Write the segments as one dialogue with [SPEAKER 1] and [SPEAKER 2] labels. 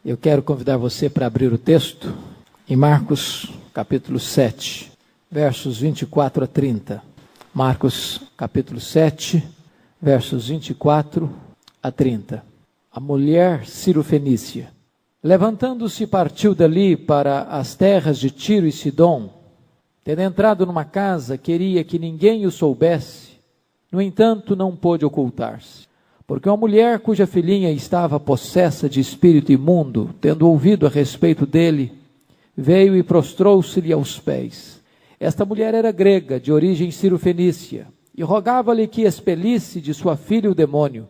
[SPEAKER 1] Eu quero convidar você para abrir o texto em Marcos capítulo 7, versos 24 a 30. Marcos capítulo 7, versos 24 a 30. A mulher cirofenícia. Levantando-se, partiu dali para as terras de Tiro e Sidom. Tendo entrado numa casa, queria que ninguém o soubesse. No entanto, não pôde ocultar-se. Porque uma mulher cuja filhinha estava possessa de espírito imundo, tendo ouvido a respeito dele, veio e prostrou-se-lhe aos pés. Esta mulher era grega, de origem cirofenícia, e rogava-lhe que expelisse de sua filha o demônio.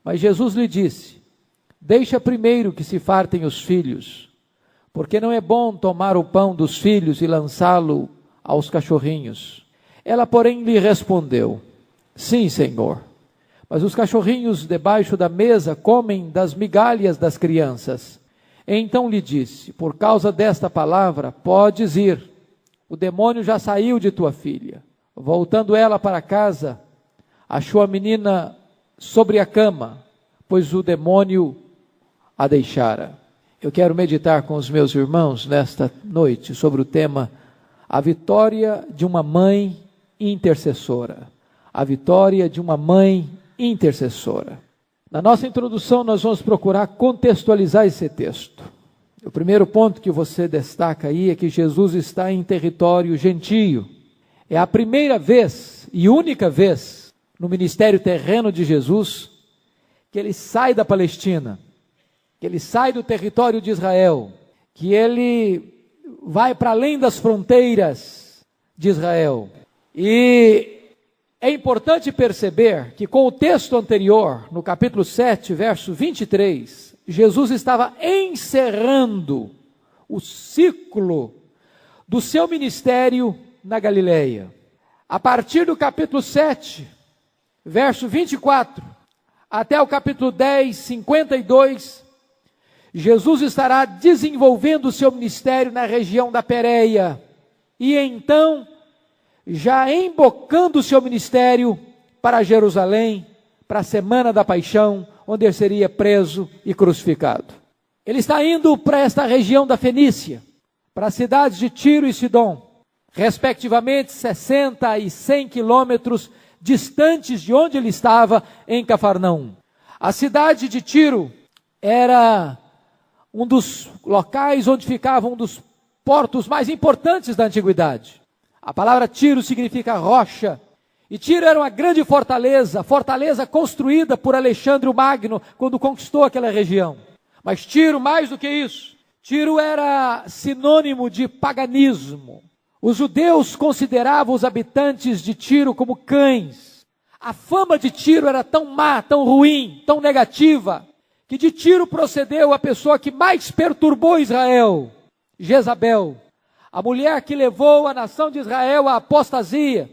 [SPEAKER 1] Mas Jesus lhe disse: deixa primeiro que se fartem os filhos, porque não é bom tomar o pão dos filhos e lançá-lo aos cachorrinhos. Ela, porém, lhe respondeu: sim, Senhor, mas os cachorrinhos debaixo da mesa comem das migalhas das crianças. Então lhe disse: por causa desta palavra, podes ir, o demônio já saiu de tua filha. Voltando ela para casa, achou a menina sobre a cama, pois o demônio a deixara. Eu quero meditar com os meus irmãos nesta noite sobre o tema a vitória de uma mãe intercessora. A vitória de uma mãe intercessora. Na nossa introdução nós vamos procurar contextualizar esse texto. O primeiro ponto que você destaca aí é que Jesus está em território gentio. É a primeira vez e única vez no ministério terreno de Jesus que ele sai da Palestina, que ele sai do território de Israel, que ele vai para além das fronteiras de Israel. E é importante perceber que com o texto anterior, no capítulo 7, verso 23, Jesus estava encerrando o ciclo do seu ministério na Galileia. A partir do capítulo 7, verso 24, até o capítulo 10, 52, Jesus estará desenvolvendo o seu ministério na região da Pérea. E então, já embocando o seu ministério para Jerusalém, para a Semana da Paixão, onde ele seria preso e crucificado. Ele está indo para esta região da Fenícia, para as cidades de Tiro e Sidom, respectivamente 60 e 100 quilômetros distantes de onde ele estava em Cafarnaum. A cidade de Tiro era um dos locais onde ficava um dos portos mais importantes da antiguidade. A palavra Tiro significa rocha, e Tiro era uma grande fortaleza construída por Alexandre o Magno, quando conquistou aquela região. Mas Tiro, mais do que isso, Tiro era sinônimo de paganismo. Os judeus consideravam os habitantes de Tiro como cães. A fama de Tiro era tão má, tão ruim, tão negativa, que de Tiro procedeu a pessoa que mais perturbou Israel, Jezabel. A mulher que levou a nação de Israel à apostasia,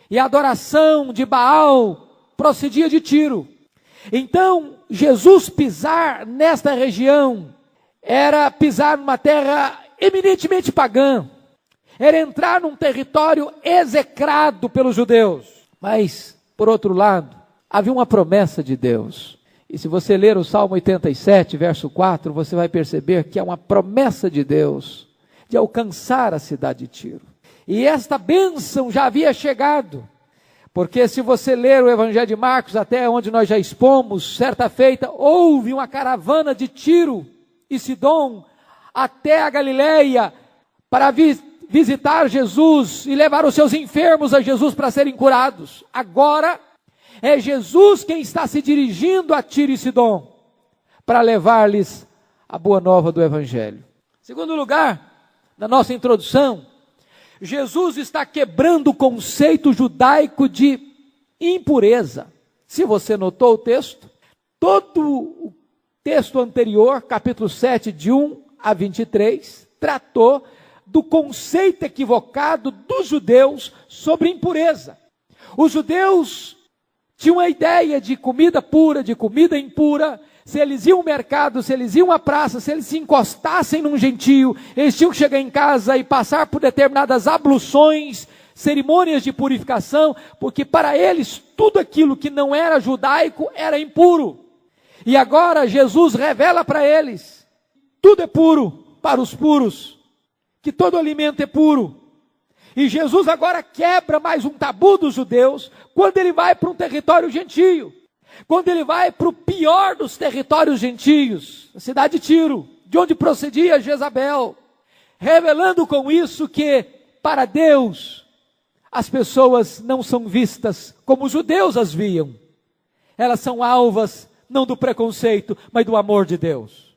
[SPEAKER 1] e a adoração de Baal procedia de Tiro. Então, Jesus pisar nesta região, era pisar numa terra eminentemente pagã, era entrar num território execrado pelos judeus. Mas, por outro lado, havia uma promessa de Deus. E se você ler o Salmo 87, verso 4, você vai perceber que é uma promessa de Deus de alcançar a cidade de Tiro. E esta bênção já havia chegado, porque se você ler o Evangelho de Marcos, até onde nós já expomos, certa feita, houve uma caravana de Tiro e Sidom até a Galileia para visitar Jesus e levar os seus enfermos a Jesus para serem curados. Agora é Jesus quem está se dirigindo a Tiro e Sidom para levar-lhes a boa nova do Evangelho. Em segundo lugar, na nossa introdução, Jesus está quebrando o conceito judaico de impureza. Se você notou o texto, todo o texto anterior, capítulo 7, de 1 a 23, tratou do conceito equivocado dos judeus sobre impureza. Os judeus tinham a ideia de comida pura, de comida impura. Se eles iam ao mercado, se eles iam à praça, se eles se encostassem num gentio, eles tinham que chegar em casa e passar por determinadas abluções, cerimônias de purificação, porque para eles tudo aquilo que não era judaico era impuro. E agora Jesus revela para eles tudo é puro para os puros, que todo alimento é puro. E Jesus agora quebra mais um tabu dos judeus, quando ele vai para um território gentio, quando ele vai para o pior dos territórios gentios, a cidade de Tiro, de onde procedia Jezabel, revelando com isso que, para Deus, as pessoas não são vistas como os judeus as viam. Elas são alvas, não do preconceito, mas do amor de Deus.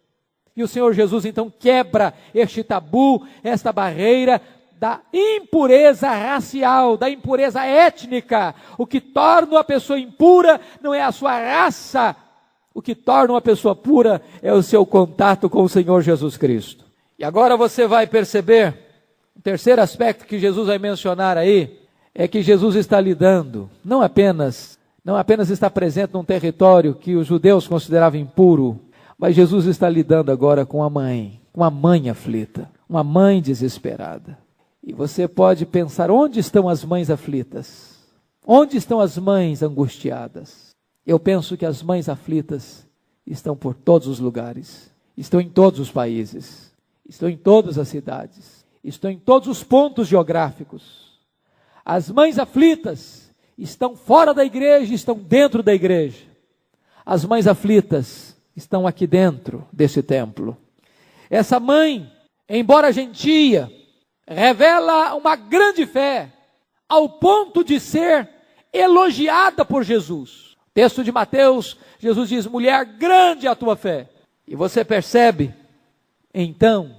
[SPEAKER 1] E o Senhor Jesus então quebra este tabu, esta barreira da impureza racial, da impureza étnica. O que torna uma pessoa impura não é a sua raça. O que torna uma pessoa pura é o seu contato com o Senhor Jesus Cristo. E agora você vai perceber, o terceiro aspecto que Jesus vai mencionar aí, é que Jesus está lidando, não apenas está presente num território que os judeus consideravam impuro, mas Jesus está lidando agora com a mãe aflita, uma mãe desesperada. E você pode pensar, onde estão as mães aflitas? Onde estão as mães angustiadas? Eu penso que as mães aflitas estão por todos os lugares, estão em todos os países, estão em todas as cidades, estão em todos os pontos geográficos. As mães aflitas estão fora da igreja, estão dentro da igreja. As mães aflitas estão aqui dentro desse templo. Essa mãe, embora gentia, revela uma grande fé, ao ponto de ser elogiada por Jesus. Texto de Mateus, Jesus diz: mulher, grande é a tua fé. E você percebe, então,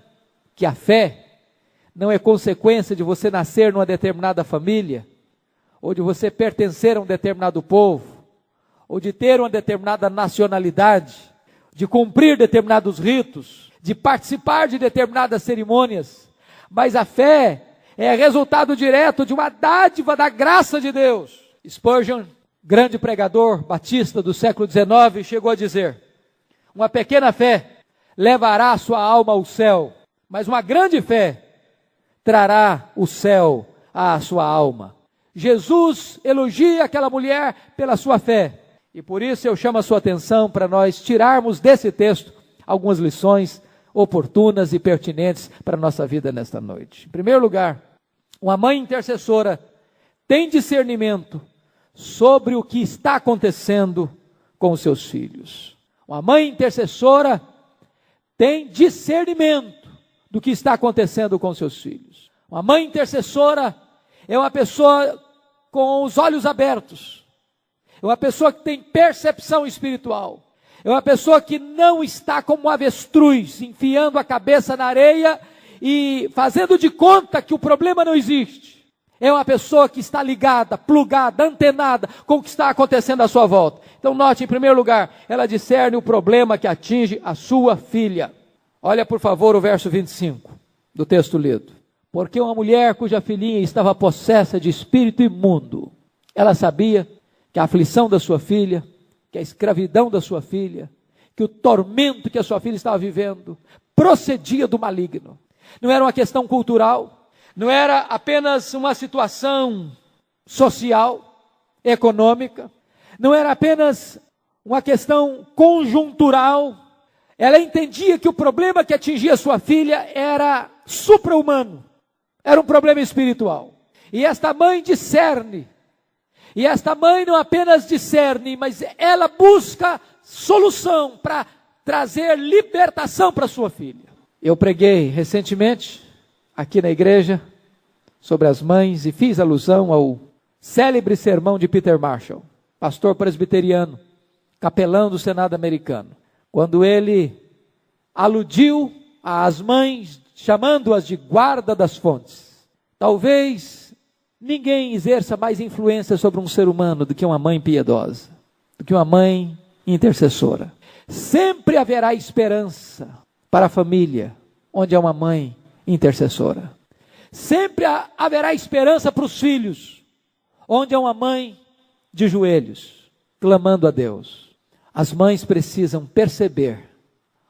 [SPEAKER 1] que a fé não é consequência de você nascer numa determinada família, ou de você pertencer a um determinado povo, ou de ter uma determinada nacionalidade, de cumprir determinados ritos, de participar de determinadas cerimônias, mas a fé é resultado direto de uma dádiva da graça de Deus. Spurgeon, grande pregador batista do século XIX, chegou a dizer: uma pequena fé levará a sua alma ao céu, mas uma grande fé trará o céu à sua alma. Jesus elogia aquela mulher pela sua fé, e por isso eu chamo a sua atenção para nós tirarmos desse texto algumas lições oportunas e pertinentes para a nossa vida nesta noite. Em primeiro lugar, uma mãe intercessora tem discernimento sobre o que está acontecendo com os seus filhos. Uma mãe intercessora tem discernimento do que está acontecendo com seus filhos. Uma mãe intercessora é uma pessoa com os olhos abertos, é uma pessoa que tem percepção espiritual, é uma pessoa que não está como um avestruz, enfiando a cabeça na areia e fazendo de conta que o problema não existe. É uma pessoa que está ligada, plugada, antenada com o que está acontecendo à sua volta. Então note, em primeiro lugar, ela discerne o problema que atinge a sua filha. Olha por favor o verso 25 do texto lido. Porque uma mulher cuja filhinha estava possessa de espírito imundo, ela sabia que a aflição da sua filha, que a escravidão da sua filha, que o tormento que a sua filha estava vivendo, procedia do maligno. Não era uma questão cultural, não era apenas uma situação social, econômica, não era apenas uma questão conjuntural. Ela entendia que o problema que atingia sua filha era supra-humano, era um problema espiritual. E esta mãe discerne, e esta mãe não apenas discerne, mas ela busca solução para trazer libertação para sua filha. Eu preguei recentemente aqui na igreja sobre as mães e fiz alusão ao célebre sermão de Peter Marshall, pastor presbiteriano, capelão do Senado americano, quando ele aludiu às mães, chamando-as de guarda das fontes. Talvez ninguém exerça mais influência sobre um ser humano do que uma mãe piedosa, do que uma mãe intercessora. Sempre haverá esperança para a família onde há uma mãe intercessora. Sempre haverá esperança para os filhos onde há uma mãe de joelhos, clamando a Deus. As mães precisam perceber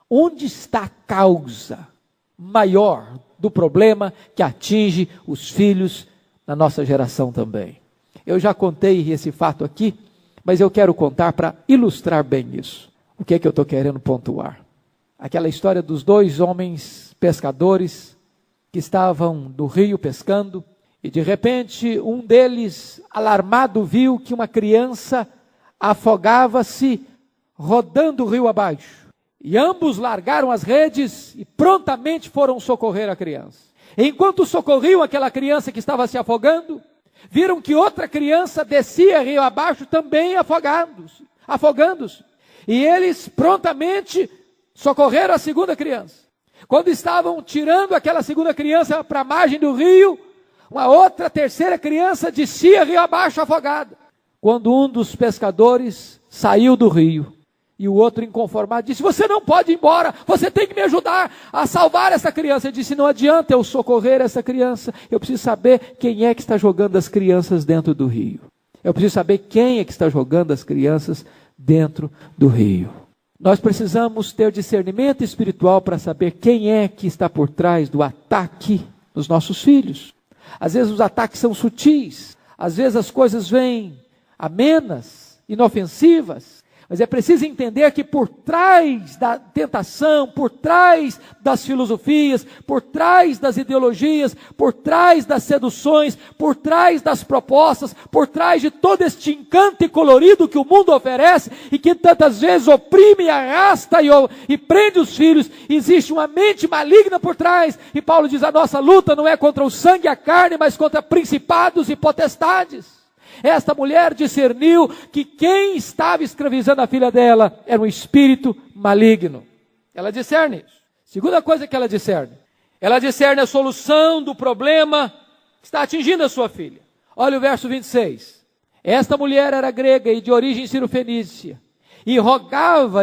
[SPEAKER 1] onde está a causa maior do problema que atinge os filhos na nossa geração também. Eu já contei esse fato aqui, mas eu quero contar para ilustrar bem isso. O que é que eu estou querendo pontuar? Aquela história dos 2 homens pescadores que estavam no rio pescando, e de repente um deles, alarmado, viu que uma criança afogava-se rodando o rio abaixo. E ambos largaram as redes e prontamente foram socorrer a criança. Enquanto socorriam aquela criança que estava se afogando, viram que outra criança descia rio abaixo também afogando-se. E eles prontamente socorreram a segunda criança. Quando estavam tirando aquela segunda criança para a margem do rio, uma outra terceira criança descia rio abaixo afogada. Quando um dos pescadores saiu do rio, e o outro inconformado disse: você não pode ir embora, você tem que me ajudar a salvar essa criança. Ele disse: não adianta eu socorrer essa criança, eu preciso saber quem é que está jogando as crianças dentro do rio. Eu preciso saber quem é que está jogando as crianças dentro do rio. Nós precisamos ter discernimento espiritual para saber quem é que está por trás do ataque nos nossos filhos. Às vezes os ataques são sutis, às vezes as coisas vêm amenas, inofensivas, mas é preciso entender que por trás da tentação, por trás das filosofias, por trás das ideologias, por trás das seduções, por trás das propostas, por trás de todo este encanto e colorido que o mundo oferece e que tantas vezes oprime, arrasta e prende os filhos, existe uma mente maligna por trás. E Paulo diz: a nossa luta não é contra o sangue e a carne, mas contra principados e potestades. Esta mulher discerniu que quem estava escravizando a filha dela era um espírito maligno. Ela discerne isso. Segunda coisa que ela discerne a solução do problema que está atingindo a sua filha. Olha o verso 26. Esta mulher era grega e de origem cirofenícia, e rogava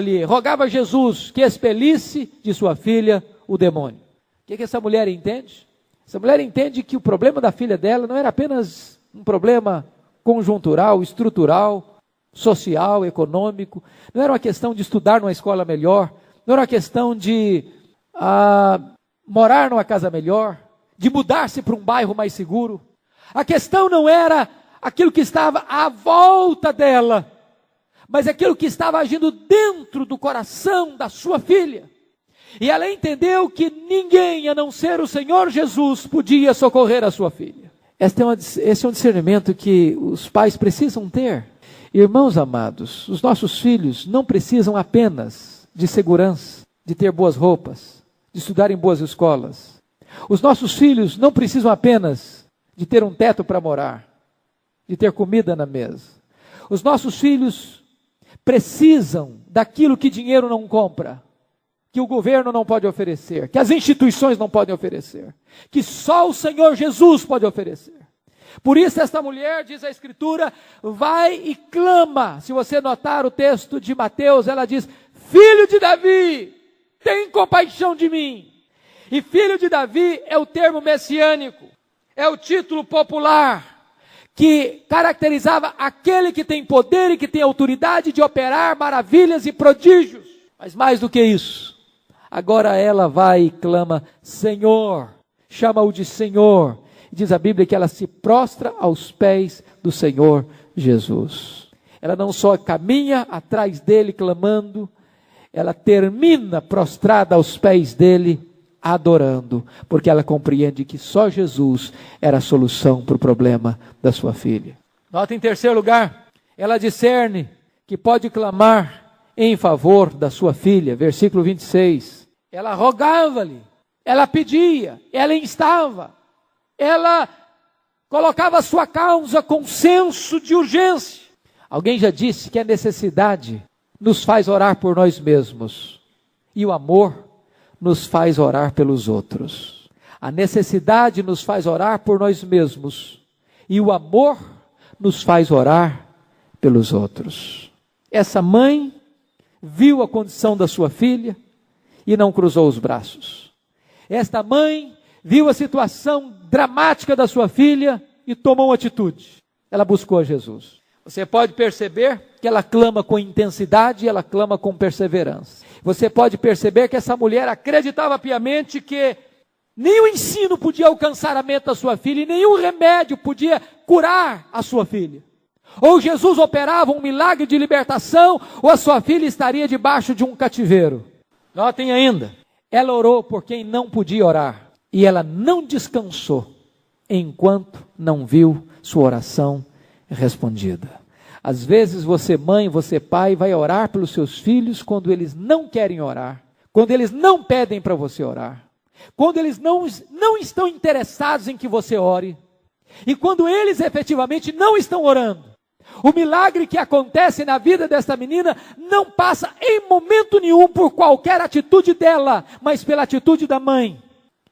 [SPEAKER 1] a Jesus que expelisse de sua filha o demônio. O que essa mulher entende? Essa mulher entende que o problema da filha dela não era apenas um problema conjuntural, estrutural, social, econômico. Não era uma questão de estudar numa escola melhor, não era uma questão de morar numa casa melhor, de mudar-se para um bairro mais seguro. A questão não era aquilo que estava à volta dela, mas aquilo que estava agindo dentro do coração da sua filha. E ela entendeu que ninguém, a não ser o Senhor Jesus, podia socorrer a sua filha. Esse é um discernimento que os pais precisam ter. Irmãos amados, os nossos filhos não precisam apenas de segurança, de ter boas roupas, de estudar em boas escolas. Os nossos filhos não precisam apenas de ter um teto para morar, de ter comida na mesa. Os nossos filhos precisam daquilo que dinheiro não compra, que o governo não pode oferecer, que as instituições não podem oferecer, que só o Senhor Jesus pode oferecer. Por isso esta mulher, diz a Escritura, vai e clama. Se você notar o texto de Mateus, ela diz: filho de Davi, tem compaixão de mim. E filho de Davi é o termo messiânico, é o título popular que caracterizava aquele que tem poder e que tem autoridade de operar maravilhas e prodígios. Mas mais do que isso, agora ela vai e clama: Senhor, chama-o de Senhor. Diz a Bíblia que ela se prostra aos pés do Senhor Jesus. Ela não só caminha atrás dele clamando, ela termina prostrada aos pés dele, adorando, porque ela compreende que só Jesus era a solução para o problema da sua filha. Nota em terceiro lugar, ela discerne que pode clamar em favor da sua filha. Versículo 26. Ela rogava-lhe, ela pedia, ela instava, ela colocava a sua causa com senso de urgência. Alguém já disse que a necessidade nos faz orar por nós mesmos, e o amor nos faz orar pelos outros. A necessidade nos faz orar por nós mesmos, e o amor nos faz orar pelos outros. Essa mãe viu a condição da sua filha e não cruzou os braços. Esta mãe viu a situação dramática da sua filha e tomou uma atitude. Ela buscou a Jesus. Você pode perceber que ela clama com intensidade e ela clama com perseverança. Você pode perceber que essa mulher acreditava piamente que nem o ensino podia alcançar a mente da sua filha e nenhum remédio podia curar a sua filha. Ou Jesus operava um milagre de libertação, ou a sua filha estaria debaixo de um cativeiro. Notem ainda, ela orou por quem não podia orar, e ela não descansou enquanto não viu sua oração respondida. Às vezes você mãe, você pai, vai orar pelos seus filhos quando eles não querem orar, quando eles não pedem para você orar, quando eles não estão interessados em que você ore, e quando eles efetivamente não estão orando. O milagre que acontece na vida desta menina não passa em momento nenhum por qualquer atitude dela, mas pela atitude da mãe.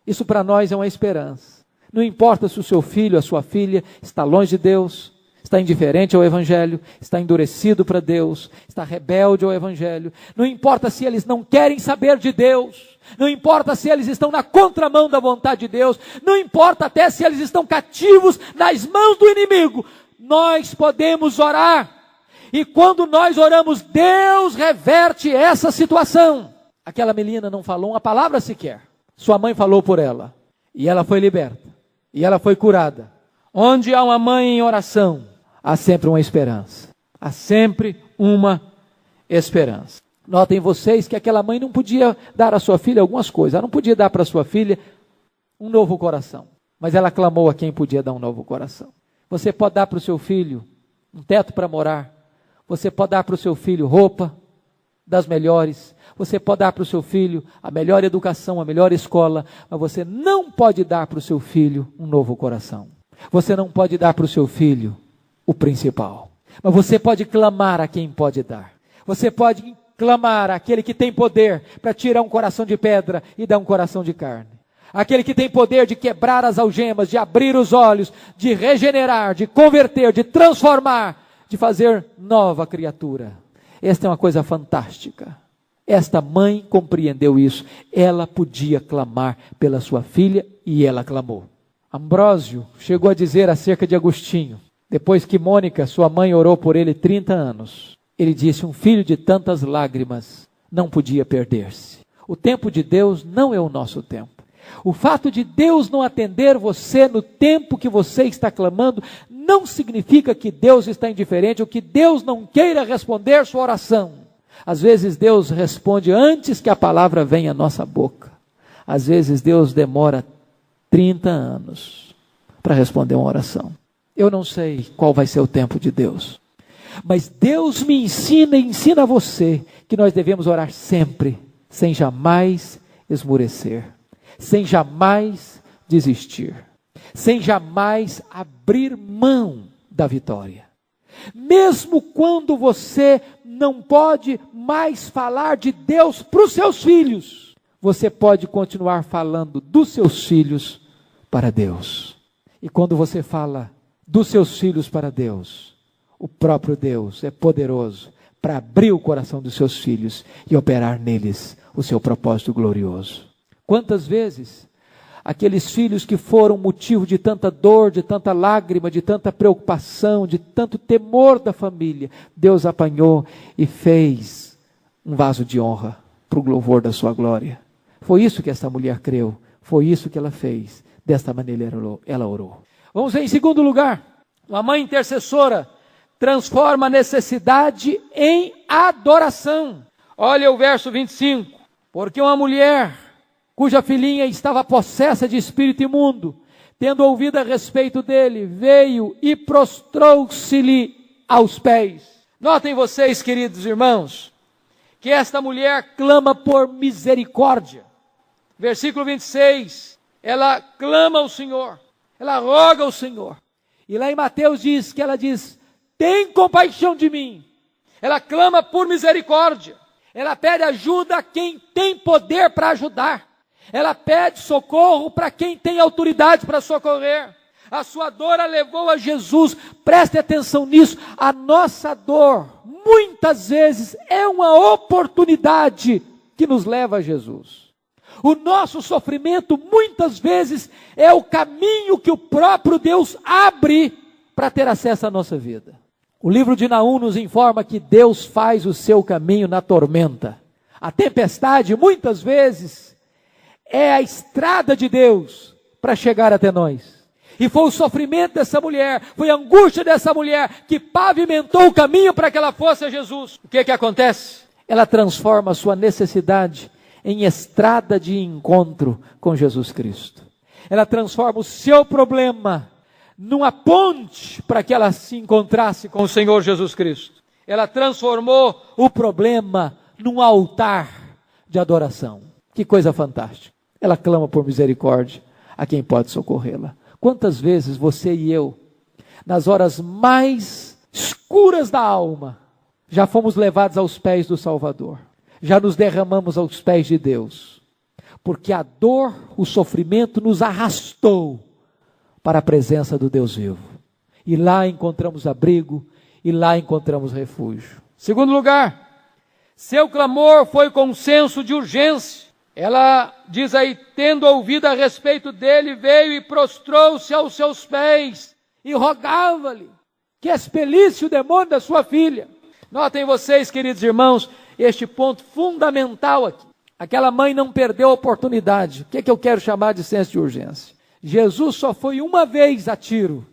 [SPEAKER 1] Isso para nós é uma esperança. Não importa se o seu filho, a sua filha está longe de Deus, está indiferente ao Evangelho, está endurecido para Deus, está rebelde ao Evangelho. Não importa se eles não querem saber de Deus, não importa se eles estão na contramão da vontade de Deus, não importa até se eles estão cativos nas mãos do inimigo. Nós podemos orar, e quando nós oramos, Deus reverte essa situação. Aquela menina não falou uma palavra sequer, sua mãe falou por ela, e ela foi liberta, e ela foi curada. Onde há uma mãe em oração, há sempre uma esperança, há sempre uma esperança. Notem vocês que aquela mãe não podia dar à sua filha algumas coisas, ela não podia dar para a sua filha um novo coração, mas ela clamou a quem podia dar um novo coração. Você pode dar para o seu filho um teto para morar. Você pode dar para o seu filho roupa das melhores. Você pode dar para o seu filho a melhor educação, a melhor escola. Mas você não pode dar para o seu filho um novo coração. Você não pode dar para o seu filho o principal. Mas você pode clamar a quem pode dar. Você pode clamar àquele que tem poder para tirar um coração de pedra e dar um coração de carne. Aquele que tem poder de quebrar as algemas, de abrir os olhos, de regenerar, de converter, de transformar, de fazer nova criatura. Esta é uma coisa fantástica. Esta mãe compreendeu isso. Ela podia clamar pela sua filha e ela clamou. Ambrósio chegou a dizer acerca de Agostinho, depois que Mônica, sua mãe, orou por ele 30 anos. Ele disse, um filho de tantas lágrimas não podia perder-se. O tempo de Deus não é o nosso tempo. O fato de Deus não atender você no tempo que você está clamando, não significa que Deus está indiferente ou que Deus não queira responder sua oração. Às vezes Deus responde antes que a palavra venha à nossa boca. Às vezes Deus demora 30 anos para responder uma oração. Eu não sei qual vai ser o tempo de Deus, mas Deus me ensina e ensina a você que nós devemos orar sempre, sem jamais esmorecer, sem jamais desistir, sem jamais abrir mão da vitória. Mesmo quando você não pode mais falar de Deus para os seus filhos, você pode continuar falando dos seus filhos para Deus. E quando você fala dos seus filhos para Deus, o próprio Deus é poderoso para abrir o coração dos seus filhos e operar neles o seu propósito glorioso. Quantas vezes aqueles filhos que foram motivo de tanta dor, de tanta lágrima, de tanta preocupação, de tanto temor da família, Deus apanhou e fez um vaso de honra para o louvor da sua glória. Foi isso que essa mulher creu, foi isso que ela fez, desta maneira ela orou. Vamos ver em segundo lugar, uma mãe intercessora transforma a necessidade em adoração. Olha o verso 25, porque uma mulher cuja filhinha estava possessa de espírito imundo, tendo ouvido a respeito dele, veio e prostrou-se-lhe aos pés. Notem vocês, queridos irmãos, que esta mulher clama por misericórdia. Versículo 26, ela clama ao Senhor, ela roga ao Senhor. E lá em Mateus diz que ela diz, tem compaixão de mim. Ela clama por misericórdia. Ela pede ajuda a quem tem poder para ajudar. Ela pede socorro para quem tem autoridade para socorrer. A sua dor a levou a Jesus. Preste atenção nisso. A nossa dor, muitas vezes, é uma oportunidade que nos leva a Jesus. O nosso sofrimento, muitas vezes, é o caminho que o próprio Deus abre para ter acesso à nossa vida. O livro de Naum nos informa que Deus faz o seu caminho na tormenta. A tempestade, muitas vezes, é a estrada de Deus para chegar até nós. E foi o sofrimento dessa mulher, foi a angústia dessa mulher que pavimentou o caminho para que ela fosse a Jesus. O que acontece? Ela transforma a sua necessidade em estrada de encontro com Jesus Cristo. Ela transforma o seu problema numa ponte para que ela se encontrasse com o Senhor Jesus Cristo. Ela transformou o problema num altar de adoração. Que coisa fantástica. Ela clama por misericórdia a quem pode socorrê-la. Quantas vezes você e eu, nas horas mais escuras da alma, já fomos levados aos pés do Salvador. Já nos derramamos aos pés de Deus. Porque a dor, o sofrimento nos arrastou para a presença do Deus vivo. E lá encontramos abrigo, e lá encontramos refúgio. Segundo lugar, seu clamor foi com senso de urgência. Ela diz aí, tendo ouvido a respeito dele, veio e prostrou-se aos seus pés e rogava-lhe que expelisse o demônio da sua filha. Notem vocês, queridos irmãos, este ponto fundamental aqui. Aquela mãe não perdeu a oportunidade. O que é que eu quero chamar de senso de urgência? Jesus só foi uma vez a Tiro.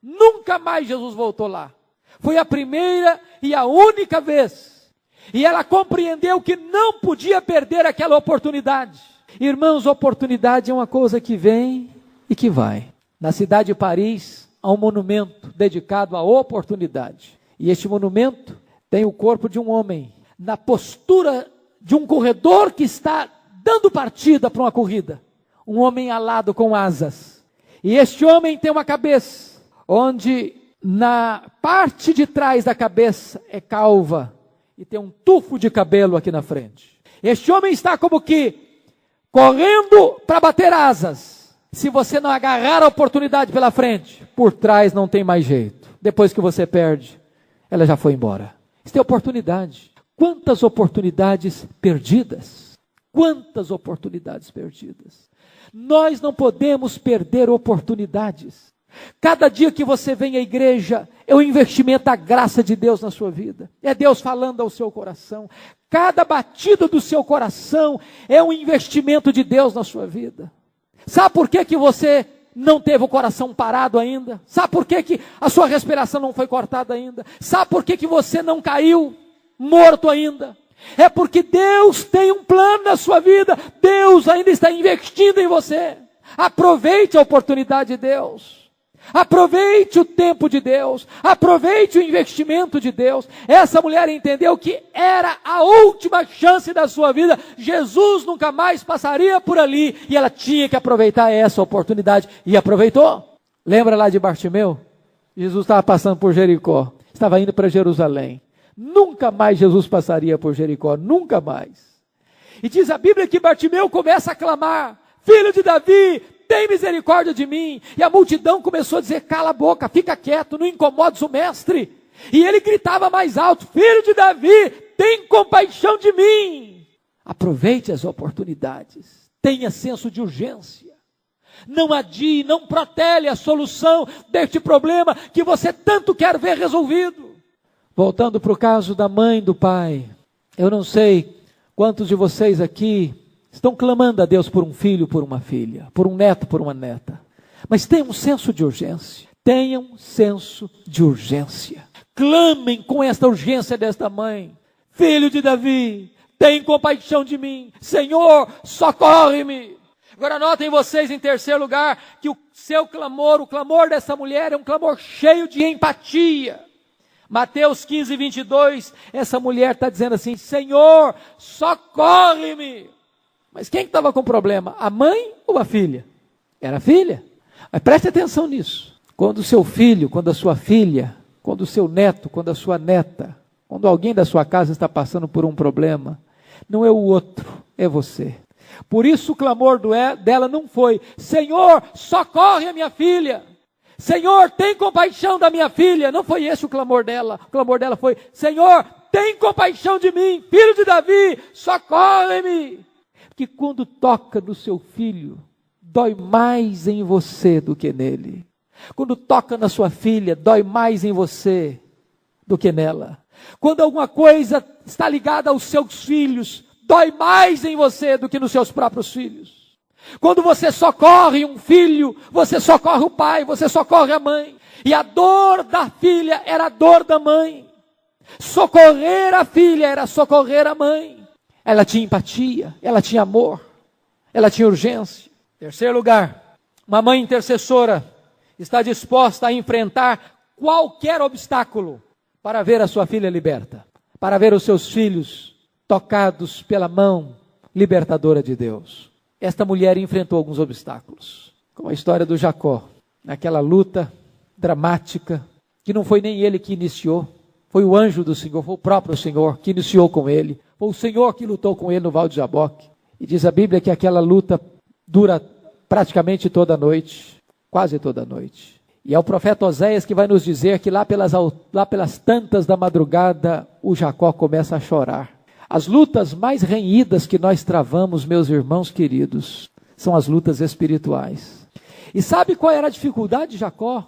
[SPEAKER 1] Nunca mais Jesus voltou lá. Foi a primeira e a única vez. E ela compreendeu que não podia perder aquela oportunidade. Irmãos, oportunidade é uma coisa que vem e que vai. Na cidade de Paris, há um monumento dedicado à oportunidade. E este monumento tem o corpo de um homem na postura de um corredor que está dando partida para uma corrida. Um homem alado com asas. E este homem tem uma cabeça, onde na parte de trás da cabeça é calva. E tem um tufo de cabelo aqui na frente. Este homem está como que correndo para bater asas. Se você não agarrar a oportunidade pela frente, por trás não tem mais jeito. Depois que você perde, ela já foi embora. Isso é oportunidade. Quantas oportunidades perdidas? Quantas oportunidades perdidas? Nós não podemos perder oportunidades. Cada dia que você vem à igreja é um investimento da graça de Deus na sua vida. É Deus falando ao seu coração. Cada batida do seu coração é um investimento de Deus na sua vida. Sabe por que você não teve o coração parado ainda? Sabe por que a sua respiração não foi cortada ainda? Sabe por que você não caiu morto ainda? É porque Deus tem um plano na sua vida. Deus ainda está investindo em você. Aproveite a oportunidade de Deus. Aproveite o tempo de Deus, aproveite o investimento de Deus. Essa mulher entendeu que era a última chance da sua vida. Jesus nunca mais passaria por ali e ela tinha que aproveitar essa oportunidade e aproveitou. Lembra lá de Bartimeu? Jesus estava passando por Jericó, estava indo para Jerusalém. Nunca mais Jesus passaria por Jericó, nunca mais. E diz a Bíblia que Bartimeu começa a clamar: Filho de Davi, tem misericórdia de mim. E a multidão começou a dizer: cala a boca, fica quieto, não incomodes o mestre. E ele gritava mais alto: Filho de Davi, tem compaixão de mim. Aproveite as oportunidades, tenha senso de urgência. Não adie, não protele a solução deste problema que você tanto quer ver resolvido. Voltando para o caso da mãe e do pai, eu não sei quantos de vocês aqui estão clamando a Deus por um filho, por uma filha, por um neto, por uma neta. Mas tenham um senso de urgência. Tenham um senso de urgência. Clamem com esta urgência desta mãe: Filho de Davi, tem compaixão de mim. Senhor, socorre-me. Agora notem vocês, em terceiro lugar, que o seu clamor, o clamor dessa mulher é um clamor cheio de empatia. Mateus 15, 22, essa mulher está dizendo assim: Senhor, socorre-me. Mas quem estava com problema? A mãe ou a filha? Era a filha. Mas preste atenção nisso. Quando o seu filho, quando a sua filha, quando o seu neto, quando a sua neta, quando alguém da sua casa está passando por um problema, não é o outro, é você. Por isso o clamor dela não foi: Senhor, socorre a minha filha. Senhor, tem compaixão da minha filha. Não foi esse o clamor dela. O clamor dela foi: Senhor, tem compaixão de mim. Filho de Davi, socorre-me. Que quando toca no seu filho, dói mais em você do que nele. Quando toca na sua filha, dói mais em você do que nela. Quando alguma coisa está ligada aos seus filhos, dói mais em você do que nos seus próprios filhos. Quando você socorre um filho, você socorre o pai, você socorre a mãe. E a dor da filha era a dor da mãe. Socorrer a filha era socorrer a mãe. ela tinha empatia, ela tinha amor, ela tinha urgência. Terceiro lugar, uma mãe intercessora está disposta a enfrentar qualquer obstáculo para ver a sua filha liberta, para ver os seus filhos tocados pela mão libertadora de Deus. Esta mulher enfrentou alguns obstáculos, como a história do Jacó, naquela luta dramática, que não foi nem ele que iniciou, foi o anjo do Senhor, foi o próprio Senhor que iniciou com ele, foi o Senhor que lutou com ele no Val de Jaboque. E diz a Bíblia que aquela luta dura praticamente toda a noite, quase toda a noite. E é o profeta Oséias que vai nos dizer que lá pelas tantas da madrugada, o Jacó começa a chorar. As lutas mais renhidas que nós travamos, meus irmãos queridos, são as lutas espirituais. E sabe qual era a dificuldade de Jacó?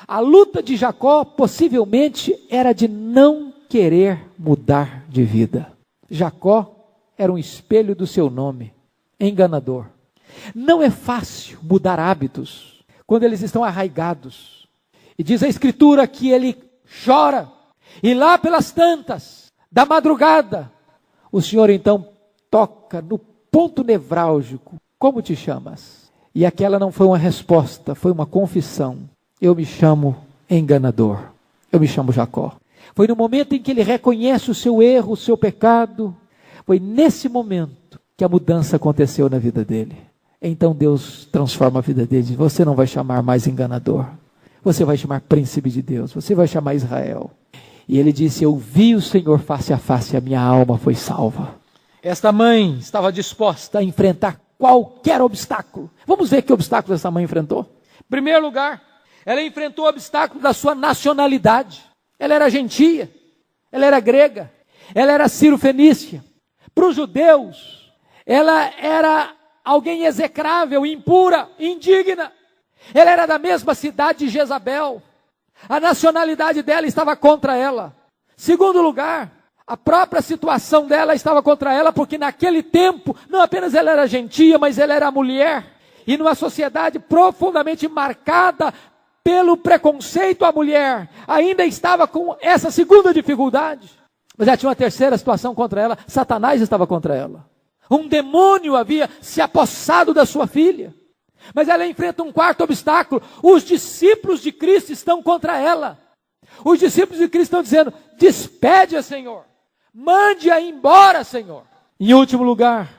[SPEAKER 1] A luta de Jacó possivelmente era de não querer mudar de vida. Jacó era um espelho do seu nome, enganador. Não é fácil mudar hábitos quando eles estão arraigados. E diz a Escritura que ele chora, e lá pelas tantas da madrugada, o Senhor então toca no ponto nevrálgico: como te chamas? E aquela não foi uma resposta, foi uma confissão: eu me chamo enganador, eu me chamo Jacó. Foi no momento em que ele reconhece o seu erro, o seu pecado, foi nesse momento que a mudança aconteceu na vida dele. Então Deus transforma a vida dele. Você não vai chamar mais enganador, você vai chamar príncipe de Deus, você vai chamar Israel. E ele disse: eu vi o Senhor face a face, a minha alma foi salva. Esta mãe estava disposta a enfrentar qualquer obstáculo. Vamos ver que obstáculo essa mãe enfrentou. Em primeiro lugar, ela enfrentou o obstáculo da sua nacionalidade. Ela era gentia, ela era grega, ela era sírio-fenícia. Para os judeus, ela era alguém execrável, impura, indigna. Ela era da mesma cidade de Jezabel. A nacionalidade dela estava contra ela. Segundo lugar, a própria situação dela estava contra ela, porque naquele tempo, não apenas ela era gentia, mas ela era mulher. E numa sociedade profundamente marcada pelo preconceito à mulher, ainda estava com essa segunda dificuldade. Mas já tinha uma terceira situação contra ela: Satanás estava contra ela. Um demônio havia se apossado da sua filha. Mas ela enfrenta um quarto obstáculo: os discípulos de Cristo estão contra ela. Os discípulos de Cristo estão dizendo: despede-a, Senhor, mande-a embora, Senhor. Em último lugar,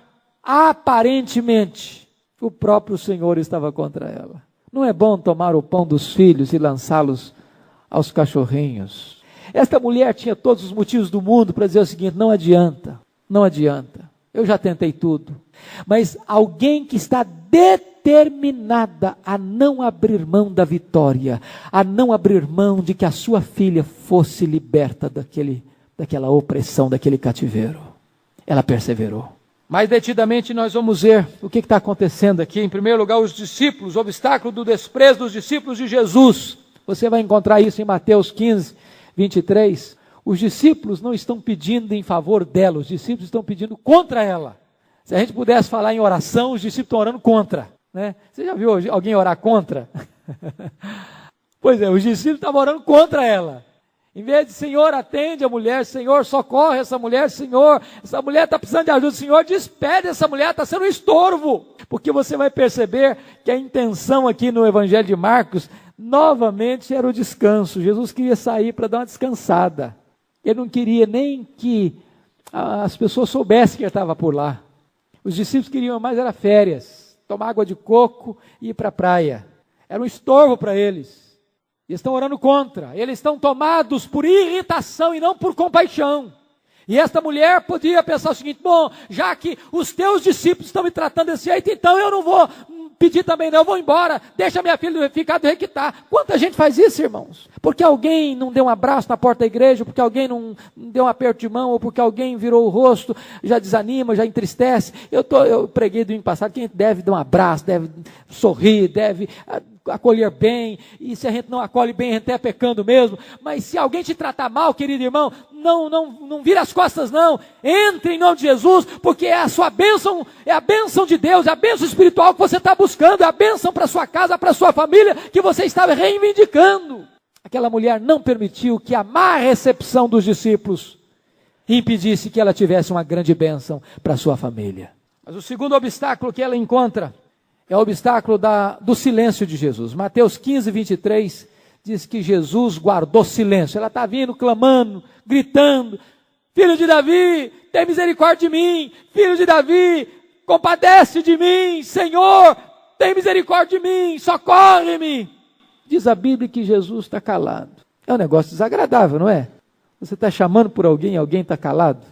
[SPEAKER 1] aparentemente, o próprio Senhor estava contra ela. Não é bom tomar o pão dos filhos e lançá-los aos cachorrinhos. Esta mulher tinha todos os motivos do mundo para dizer o seguinte: não adianta, não adianta. Eu já tentei tudo. Mas alguém que está determinada a não abrir mão da vitória, a não abrir mão de que a sua filha fosse liberta daquela opressão, daquele cativeiro. Ela perseverou. Mais detidamente nós vamos ver o que está acontecendo aqui. Em primeiro lugar, os discípulos, o obstáculo do desprezo dos discípulos de Jesus. Você vai encontrar isso em Mateus 15, 23. Os discípulos não estão pedindo em favor dela, os discípulos estão pedindo contra ela. Se a gente pudesse falar em oração, os discípulos estão orando contra, né? Você já viu alguém orar contra? Pois é, os discípulos estavam orando contra ela. Em vez de: Senhor, atende a mulher, Senhor, socorre essa mulher, Senhor, essa mulher está precisando de ajuda, Senhor, despede essa mulher, está sendo um estorvo. Porque você vai perceber que a intenção aqui no Evangelho de Marcos, novamente, era o descanso. Jesus queria sair para dar uma descansada. Ele não queria nem que as pessoas soubessem que ele estava por lá. Os discípulos queriam mais era férias, tomar água de coco e ir para a praia. Era um estorvo para eles. Eles estão orando contra. Eles estão tomados por irritação e não por compaixão. E esta mulher podia pensar o seguinte: bom, já que os teus discípulos estão me tratando desse jeito, então eu não vou pedir também não, eu vou embora, deixa minha filha ficar do jeito que está. Quanta gente faz isso, irmãos? Porque alguém não deu um abraço na porta da igreja, porque alguém não deu um aperto de mão, ou porque alguém virou o rosto, já desanima, já entristece. Eu preguei domingo passado que a gente deve dar um abraço, deve sorrir, deve acolher bem, e se a gente não acolhe bem, a gente está pecando mesmo. Mas se alguém te tratar mal, querido irmão, não vira as costas não, entre em nome de Jesus, porque é a sua bênção, é a bênção de Deus, é a bênção espiritual que você está buscando, é a bênção para sua casa, para sua família, que você estava reivindicando. Aquela mulher não permitiu que a má recepção dos discípulos e impedisse que ela tivesse uma grande bênção para sua família. Mas o segundo obstáculo que ela encontra é o obstáculo do silêncio de Jesus. Mateus 15, 23 diz que Jesus guardou silêncio. Ela está vindo, clamando, gritando: Filho de Davi, tem misericórdia de mim. Filho de Davi, compadece de mim. Senhor, tem misericórdia de mim, socorre-me. Diz a Bíblia que Jesus está calado. É um negócio desagradável, não é? Você está chamando por alguém e alguém está calado,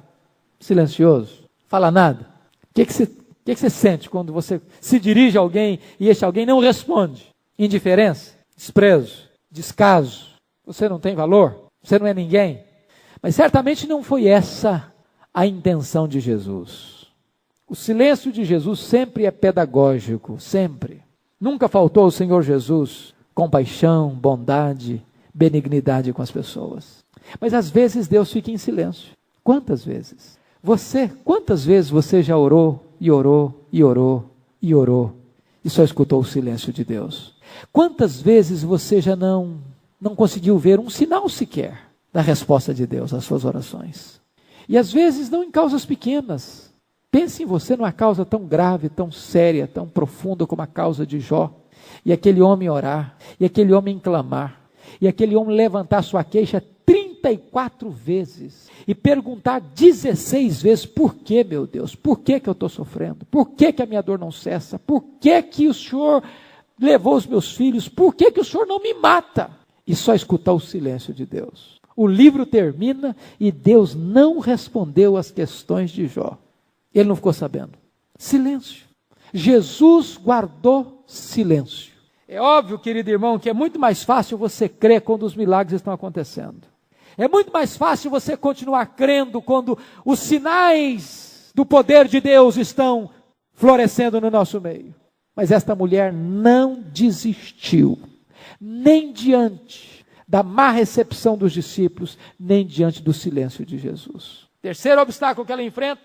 [SPEAKER 1] silencioso, fala nada. O que você sente quando você se dirige a alguém e esse alguém não responde? Indiferença, desprezo, descaso. Você não tem valor, você não é ninguém. Mas certamente não foi essa a intenção de Jesus. O silêncio de Jesus sempre é pedagógico, sempre. Nunca faltou ao Senhor Jesus compaixão, bondade, benignidade com as pessoas. Mas às vezes Deus fica em silêncio. Quantas vezes? Quantas vezes você já orou e orou e orou e orou e só escutou o silêncio de Deus? Quantas vezes você já não conseguiu ver um sinal sequer da resposta de Deus às suas orações? E às vezes não em causas pequenas. Pense em você numa causa tão grave, tão séria, tão profunda como a causa de Jó. E aquele homem orar, e aquele homem clamar, e aquele homem levantar sua queixa 34 vezes e perguntar 16 vezes: por que, meu Deus? Por que eu estou sofrendo? Por que a minha dor não cessa? Por que o Senhor levou os meus filhos? Por que o Senhor não me mata? E só escutar o silêncio de Deus. O livro termina e Deus não respondeu às questões de Jó. Ele não ficou sabendo. Silêncio. Jesus guardou silêncio. É óbvio, querido irmão, que é muito mais fácil você crer quando os milagres estão acontecendo. É muito mais fácil você continuar crendo quando os sinais do poder de Deus estão florescendo no nosso meio. Mas esta mulher não desistiu, nem diante da má recepção dos discípulos, nem diante do silêncio de Jesus. Terceiro obstáculo que ela enfrenta,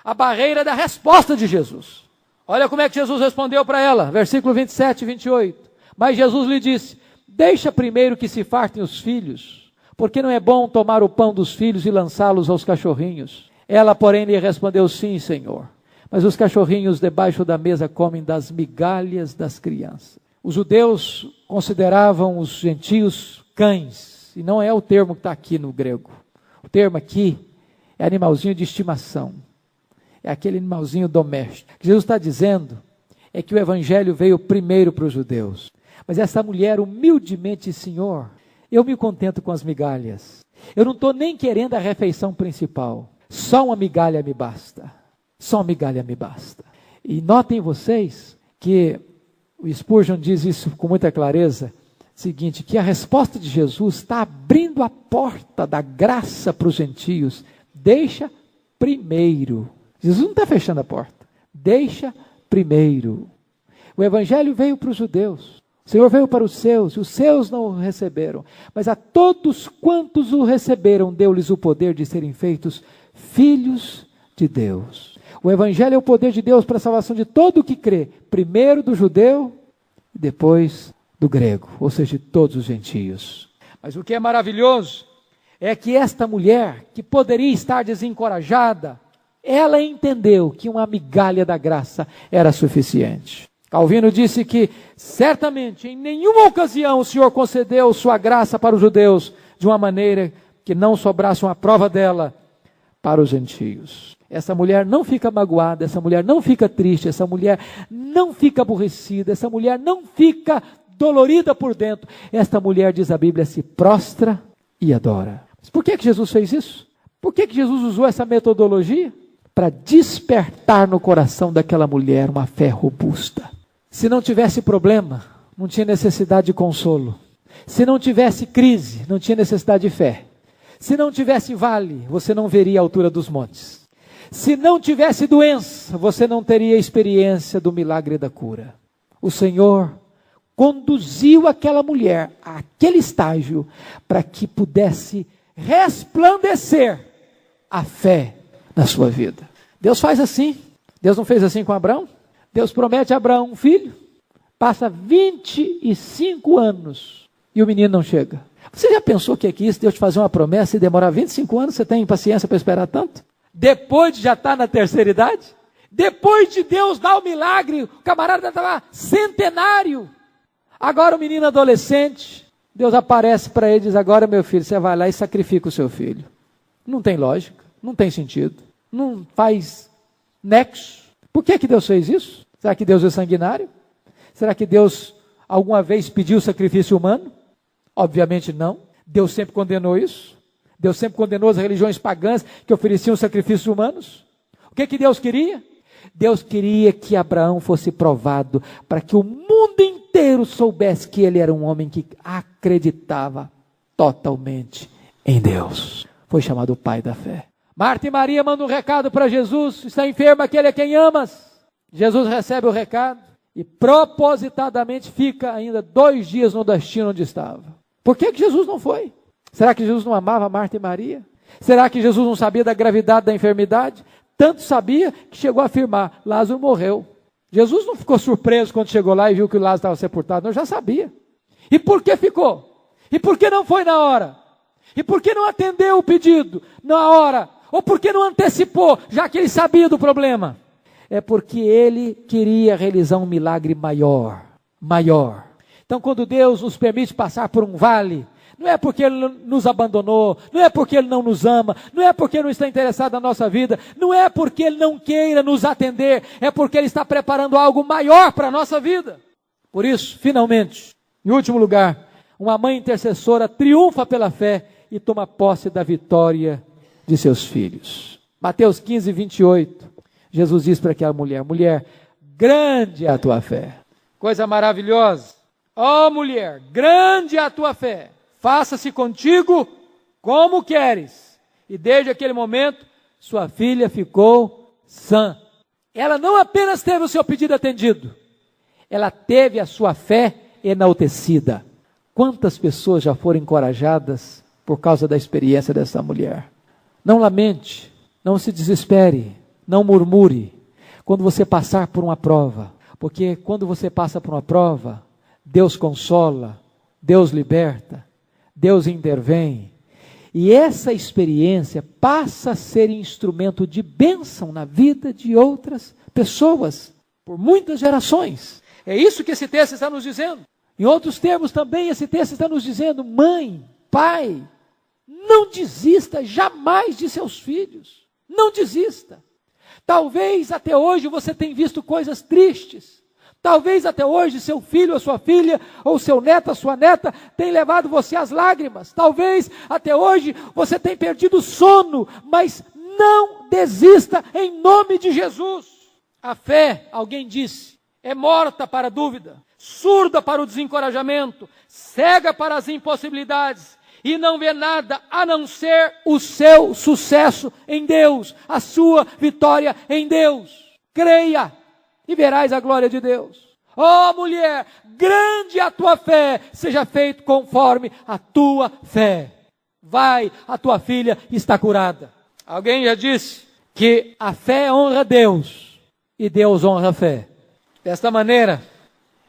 [SPEAKER 1] a barreira da resposta de Jesus. Olha como é que Jesus respondeu para ela, versículo 27 e 28. Mas Jesus lhe disse: deixa primeiro que se fartem os filhos, porque não é bom tomar o pão dos filhos e lançá-los aos cachorrinhos. Ela, porém, lhe respondeu: sim, Senhor, mas os cachorrinhos debaixo da mesa comem das migalhas das crianças. Os judeus consideravam os gentios cães, e não é o termo que está aqui no grego. O termo aqui é animalzinho de estimação. É aquele animalzinho doméstico. O que Jesus está dizendo é que o evangelho veio primeiro para os judeus. Mas essa mulher humildemente: Senhor, eu me contento com as migalhas. Eu não estou nem querendo a refeição principal. Só uma migalha me basta. Só uma migalha me basta. E notem vocês que o Spurgeon diz isso com muita clareza, seguinte, que a resposta de Jesus está abrindo a porta da graça para os gentios. Deixa primeiro. Jesus não está fechando a porta. Deixa primeiro. O evangelho veio para os judeus. O Senhor veio para os seus, e os seus não o receberam. Mas a todos quantos o receberam, deu-lhes o poder de serem feitos filhos de Deus. O evangelho é o poder de Deus para a salvação de todo o que crê. Primeiro do judeu, e depois do grego, ou seja, de todos os gentios. Mas o que é maravilhoso é que esta mulher, que poderia estar desencorajada, ela entendeu que uma migalha da graça era suficiente. Calvino disse que, certamente, em nenhuma ocasião o Senhor concedeu sua graça para os judeus de uma maneira que não sobrasse uma prova dela para os gentios. Essa mulher não fica magoada, essa mulher não fica triste, essa mulher não fica aborrecida, essa mulher não fica dolorida por dentro. Esta mulher, diz a Bíblia, se prostra e adora. Mas por que Jesus fez isso? Por que Jesus usou essa metodologia? Para despertar no coração daquela mulher uma fé robusta. Se não tivesse problema, não tinha necessidade de consolo. Se não tivesse crise, não tinha necessidade de fé. Se não tivesse vale, você não veria a altura dos montes. Se não tivesse doença, você não teria experiência do milagre da cura. O Senhor conduziu aquela mulher àquele estágio para que pudesse resplandecer a fé na sua vida. Deus faz assim. Deus não fez assim com Abraão? Deus promete a Abraão um filho, passa 25 anos e o menino não chega. Você já pensou que é isso, Deus te fazer uma promessa e demorar 25 anos? Você tem paciência para esperar tanto? Depois de já estar na terceira idade? Depois de Deus dar o milagre, o camarada estava centenário. Agora o menino adolescente, Deus aparece para ele e diz, agora meu filho, você vai lá e sacrifica o seu filho. Não tem lógica, não tem sentido, não faz nexo. Por que Deus fez isso? Será que Deus é sanguinário? Será que Deus alguma vez pediu sacrifício humano? Obviamente não. Deus sempre condenou isso. Deus sempre condenou as religiões pagãs que ofereciam sacrifícios humanos. O que Deus queria? Deus queria que Abraão fosse provado para que o mundo inteiro soubesse que ele era um homem que acreditava totalmente em Deus. Foi chamado o pai da fé. Marta e Maria mandam um recado para Jesus, está enfermo aquele a quem amas. Jesus recebe o recado e propositadamente fica ainda 2 dias no destino onde estava. Por que Jesus não foi? Será que Jesus não amava Marta e Maria? Será que Jesus não sabia da gravidade da enfermidade? Tanto sabia que chegou a afirmar, Lázaro morreu. Jesus não ficou surpreso quando chegou lá e viu que o Lázaro estava sepultado, não, já sabia. E por que ficou? E por que não foi na hora? E por que não atendeu o pedido na hora? Ou por que não antecipou, já que ele sabia do problema? É porque ele queria realizar um milagre maior. Então quando Deus nos permite passar por um vale, não é porque Ele nos abandonou, não é porque Ele não nos ama, não é porque Ele não está interessado na nossa vida, não é porque Ele não queira nos atender, é porque Ele está preparando algo maior para a nossa vida. Por isso, finalmente, em último lugar, uma mãe intercessora triunfa pela fé e toma posse da vitória de seus filhos. Mateus 15, 28, Jesus diz para aquela mulher, mulher, grande é a tua fé. Coisa maravilhosa. Ó mulher, grande é a tua fé. Faça-se contigo como queres. E desde aquele momento, sua filha ficou sã. Ela não apenas teve o seu pedido atendido, ela teve a sua fé enaltecida. Quantas pessoas já foram encorajadas por causa da experiência dessa mulher? Não lamente, não se desespere, não murmure quando você passar por uma prova. Porque quando você passa por uma prova, Deus consola, Deus liberta, Deus intervém, e essa experiência passa a ser instrumento de bênção na vida de outras pessoas, por muitas gerações. É isso que esse texto está nos dizendo. Em outros termos também, esse texto está nos dizendo, mãe, pai, não desista jamais de seus filhos, não desista. Talvez até hoje você tenha visto coisas tristes. Talvez até hoje seu filho, a sua filha, ou seu neto, a sua neta, tenha levado você às lágrimas. Talvez até hoje você tenha perdido o sono, mas não desista em nome de Jesus. A fé, alguém disse, é morta para a dúvida, surda para o desencorajamento, cega para as impossibilidades, e não vê nada a não ser o seu sucesso em Deus, a sua vitória em Deus. Creia e verás a glória de Deus. Ó mulher, grande a tua fé, seja feito conforme a tua fé. Vai, a tua filha está curada. Alguém já disse que a fé honra Deus e Deus honra a fé. Desta maneira,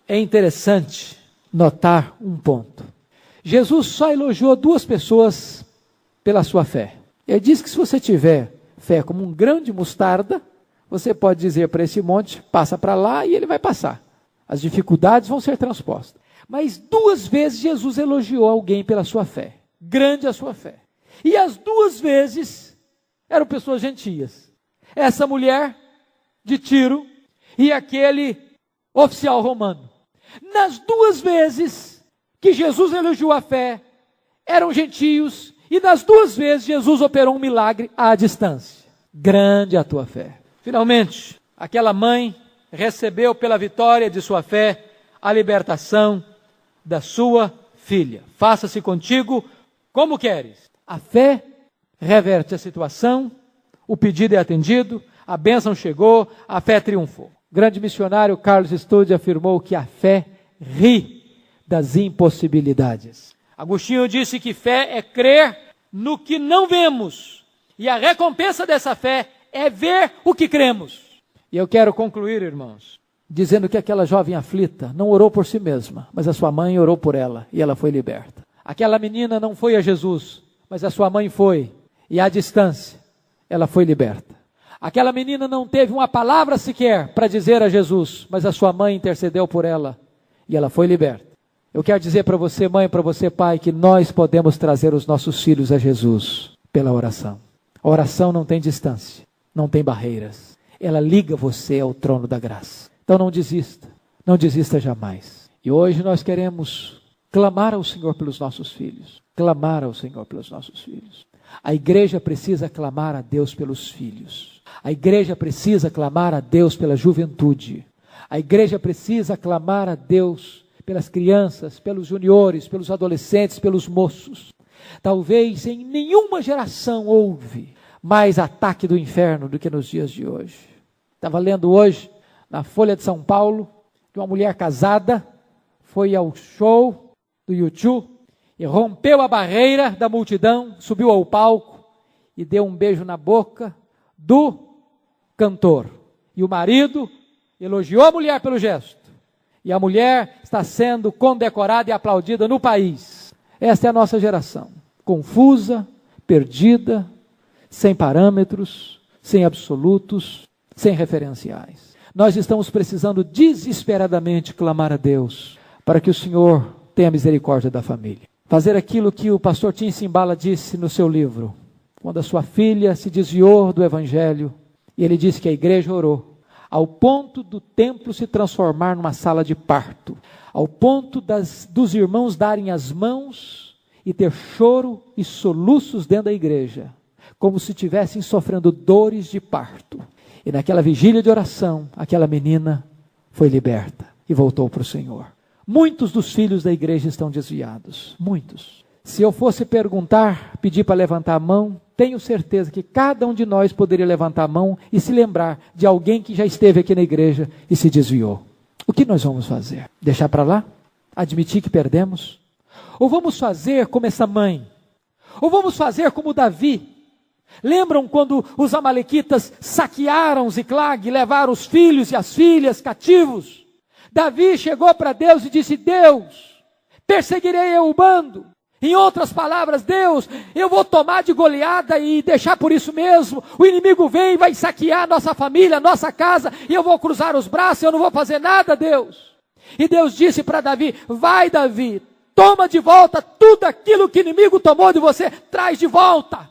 [SPEAKER 1] é interessante notar um ponto. Jesus só elogiou 2 pessoas pela sua fé. Ele disse que se você tiver fé como um grão de mostarda, você pode dizer para esse monte, passa para lá e ele vai passar. As dificuldades vão ser transpostas. Mas 2 vezes Jesus elogiou alguém pela sua fé. Grande a sua fé. E as 2 vezes eram pessoas gentias. Essa mulher de Tiro e aquele oficial romano. Nas 2 vezes que Jesus elogiou a fé, eram gentios, e nas 2 vezes Jesus operou um milagre à distância. Grande a tua fé. Finalmente, aquela mãe recebeu pela vitória de sua fé a libertação da sua filha. Faça-se contigo como queres. A fé reverte a situação, o pedido é atendido, a bênção chegou, a fé triunfou. O grande missionário Carlos Studd afirmou que a fé ri das impossibilidades. Agostinho disse que fé é crer no que não vemos, e a recompensa dessa fé é ver o que cremos. E eu quero concluir, irmãos, dizendo que aquela jovem aflita não orou por si mesma, mas a sua mãe orou por ela, e ela foi liberta. Aquela menina não foi a Jesus, mas a sua mãe foi. E à distância, ela foi liberta. Aquela menina não teve uma palavra sequer para dizer a Jesus, mas a sua mãe intercedeu por ela e ela foi liberta. Eu quero dizer para você, mãe, para você, pai, que nós podemos trazer os nossos filhos a Jesus pela oração. A oração não tem distância, não tem barreiras. Ela liga você ao trono da graça. Então não desista jamais. E hoje nós queremos clamar ao Senhor pelos nossos filhos. Clamar ao Senhor pelos nossos filhos. A igreja precisa clamar a Deus pelos filhos. A igreja precisa clamar a Deus pela juventude. A igreja precisa clamar a Deus pelas crianças, pelos juniores, pelos adolescentes, pelos moços. Talvez em nenhuma geração houve mais ataque do inferno do que nos dias de hoje. Estava lendo hoje, na Folha de São Paulo, que uma mulher casada foi ao show do U2 e rompeu a barreira da multidão, subiu ao palco e deu um beijo na boca do cantor. E o marido elogiou a mulher pelo gesto. E a mulher está sendo condecorada e aplaudida no país. Esta é a nossa geração. Confusa, perdida, sem parâmetros, sem absolutos, sem referenciais. Nós estamos precisando desesperadamente clamar a Deus para que o Senhor tenha misericórdia da família. Fazer aquilo que o pastor Tim Simbala disse no seu livro. Quando a sua filha se desviou do evangelho, e ele disse que a igreja orou, ao ponto do templo se transformar numa sala de parto, ao ponto dos irmãos darem as mãos e ter choro e soluços dentro da igreja, como se estivessem sofrendo dores de parto. E naquela vigília de oração, aquela menina foi liberta e voltou para o Senhor. Muitos dos filhos da igreja estão desviados, muitos. Se eu fosse perguntar, pedir para levantar a mão, tenho certeza que cada um de nós poderia levantar a mão e se lembrar de alguém que já esteve aqui na igreja e se desviou. O que nós vamos fazer? Deixar para lá? Admitir que perdemos? Ou vamos fazer como essa mãe? Ou vamos fazer como Davi? Lembram quando os amalequitas saquearam Ziclag e levaram os filhos e as filhas cativos? Davi chegou para Deus e disse: Deus, perseguirei eu o bando. Em outras palavras, Deus, eu vou tomar de goleada e deixar por isso mesmo. O inimigo vem e vai saquear nossa família, nossa casa, e eu vou cruzar os braços, eu não vou fazer nada, Deus. E Deus disse para Davi: vai, Davi, toma de volta tudo aquilo que o inimigo tomou de você, traz de volta.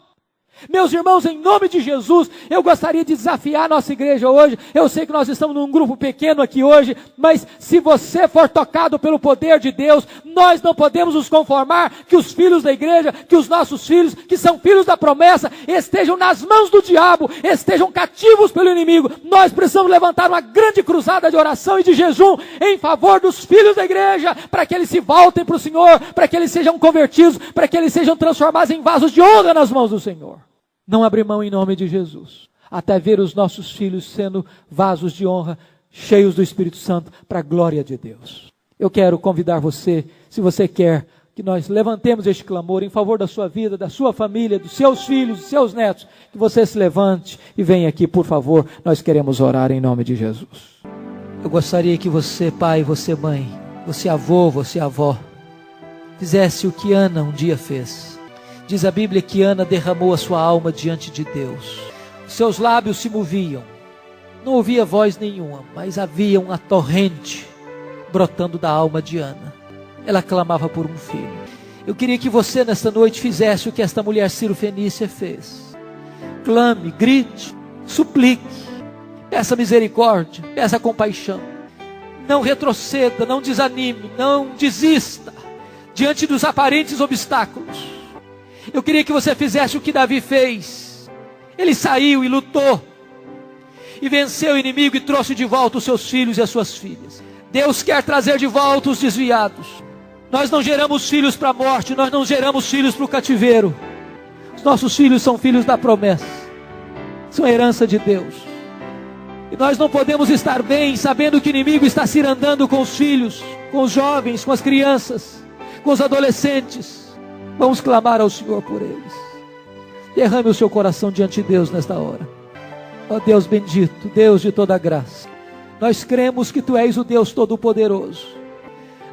[SPEAKER 1] Meus irmãos, em nome de Jesus, eu gostaria de desafiar a nossa igreja hoje. Eu sei que nós estamos num grupo pequeno aqui hoje, mas se você for tocado pelo poder de Deus, nós não podemos nos conformar que os filhos da igreja, que os nossos filhos, que são filhos da promessa, estejam nas mãos do diabo, estejam cativos pelo inimigo. Nós precisamos levantar uma grande cruzada de oração e de jejum em favor dos filhos da igreja, para que eles se voltem para o Senhor, para que eles sejam convertidos, para que eles sejam transformados em vasos de honra nas mãos do Senhor. Não abrir mão em nome de Jesus, até ver os nossos filhos sendo vasos de honra, cheios do Espírito Santo, para a glória de Deus. Eu quero convidar você, se você quer, que nós levantemos este clamor em favor da sua vida, da sua família, dos seus filhos, dos seus netos, que você se levante e venha aqui, por favor, nós queremos orar em nome de Jesus. Eu gostaria que você, pai, você, mãe, você, avô, você, avó, fizesse o que Ana um dia fez. Diz a Bíblia que Ana derramou a sua alma diante de Deus. Seus lábios se moviam. Não ouvia voz nenhuma, mas havia uma torrente brotando da alma de Ana. Ela clamava por um filho. Eu queria que você nesta noite fizesse o que esta mulher Ciro-Fenícia fez. Clame, grite, suplique, peça misericórdia, peça compaixão. Não retroceda, não desanime, não desista diante dos aparentes obstáculos. Eu queria que você fizesse o que Davi fez. Ele saiu e lutou, e venceu o inimigo e trouxe de volta os seus filhos e as suas filhas. Deus quer trazer de volta os desviados. Nós não geramos filhos para a morte, nós não geramos filhos para o cativeiro. Os nossos filhos são filhos da promessa, são herança de Deus. E nós não podemos estar bem sabendo que o inimigo está cirandando com os filhos, com os jovens, com as crianças, com os adolescentes. Vamos clamar ao Senhor por eles. Derrame o seu coração diante de Deus nesta hora. Ó Deus bendito, Deus de toda graça, nós cremos que Tu és o Deus Todo-Poderoso.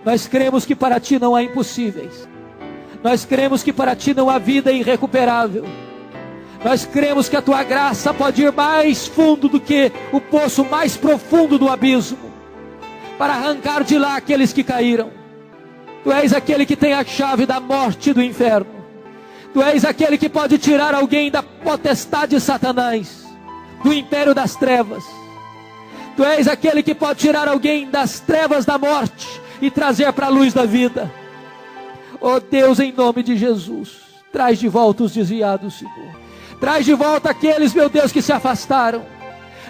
[SPEAKER 1] Nós cremos que para Ti não há impossíveis. Nós cremos que para Ti não há vida irrecuperável. Nós cremos que a Tua graça pode ir mais fundo do que o poço mais profundo do abismo, para arrancar de lá aqueles que caíram. Tu és aquele que tem a chave da morte e do inferno. Tu és aquele que pode tirar alguém da potestade de Satanás, do império das trevas. Tu és aquele que pode tirar alguém das trevas da morte e trazer para a luz da vida. Oh Deus, em nome de Jesus, traz de volta os desviados, Senhor. Traz de volta aqueles, meu Deus, que se afastaram.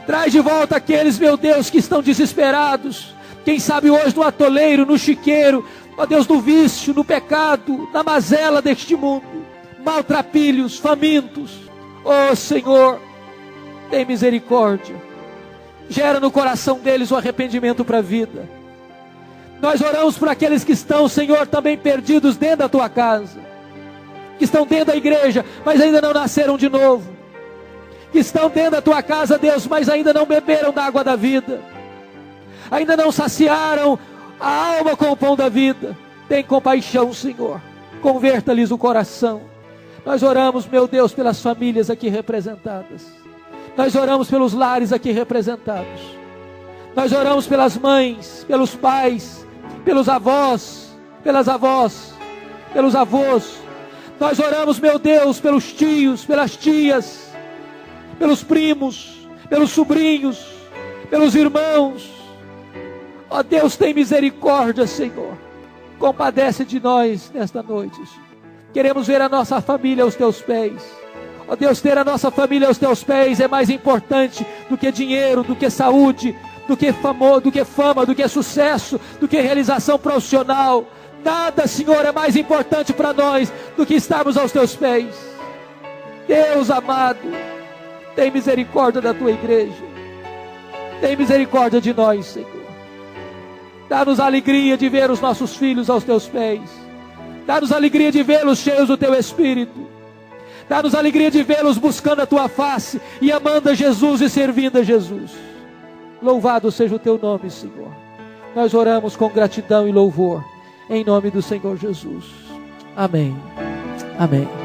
[SPEAKER 1] Traz de volta aqueles, meu Deus, que estão desesperados. Quem sabe hoje no atoleiro, no chiqueiro, ó Deus, no vício, no pecado, na mazela deste mundo, maltrapilhos, famintos. Ó Senhor, tem misericórdia. Gera no coração deles o arrependimento para a vida. Nós oramos por aqueles que estão, Senhor, também perdidos dentro da Tua casa, que estão dentro da igreja, mas ainda não nasceram de novo, que estão dentro da Tua casa, Deus, mas ainda não beberam da água da vida, ainda não saciaram a alma com o pão da vida. Tem compaixão, Senhor, converta-lhes o coração. Nós oramos, meu Deus, pelas famílias aqui representadas. Nós oramos pelos lares aqui representados. Nós oramos pelas mães, pelos pais, pelos avós, pelas avós, pelos avós. Nós oramos, meu Deus, pelos tios, pelas tias, pelos primos, pelos sobrinhos, pelos irmãos. Ó Deus, tem misericórdia, Senhor. Compadece de nós nesta noite. Queremos ver a nossa família aos Teus pés. Ó Deus, ter a nossa família aos Teus pés é mais importante do que dinheiro, do que saúde, do que fama, do que sucesso, do que realização profissional. Nada, Senhor, é mais importante para nós do que estarmos aos Teus pés. Deus amado, tem misericórdia da Tua igreja. Tem misericórdia de nós, Senhor. Dá-nos a alegria de ver os nossos filhos aos Teus pés. Dá-nos a alegria de vê-los cheios do Teu Espírito. Dá-nos a alegria de vê-los buscando a Tua face e amando a Jesus e servindo a Jesus. Louvado seja o Teu nome, Senhor. Nós oramos com gratidão e louvor, em nome do Senhor Jesus. Amém. Amém.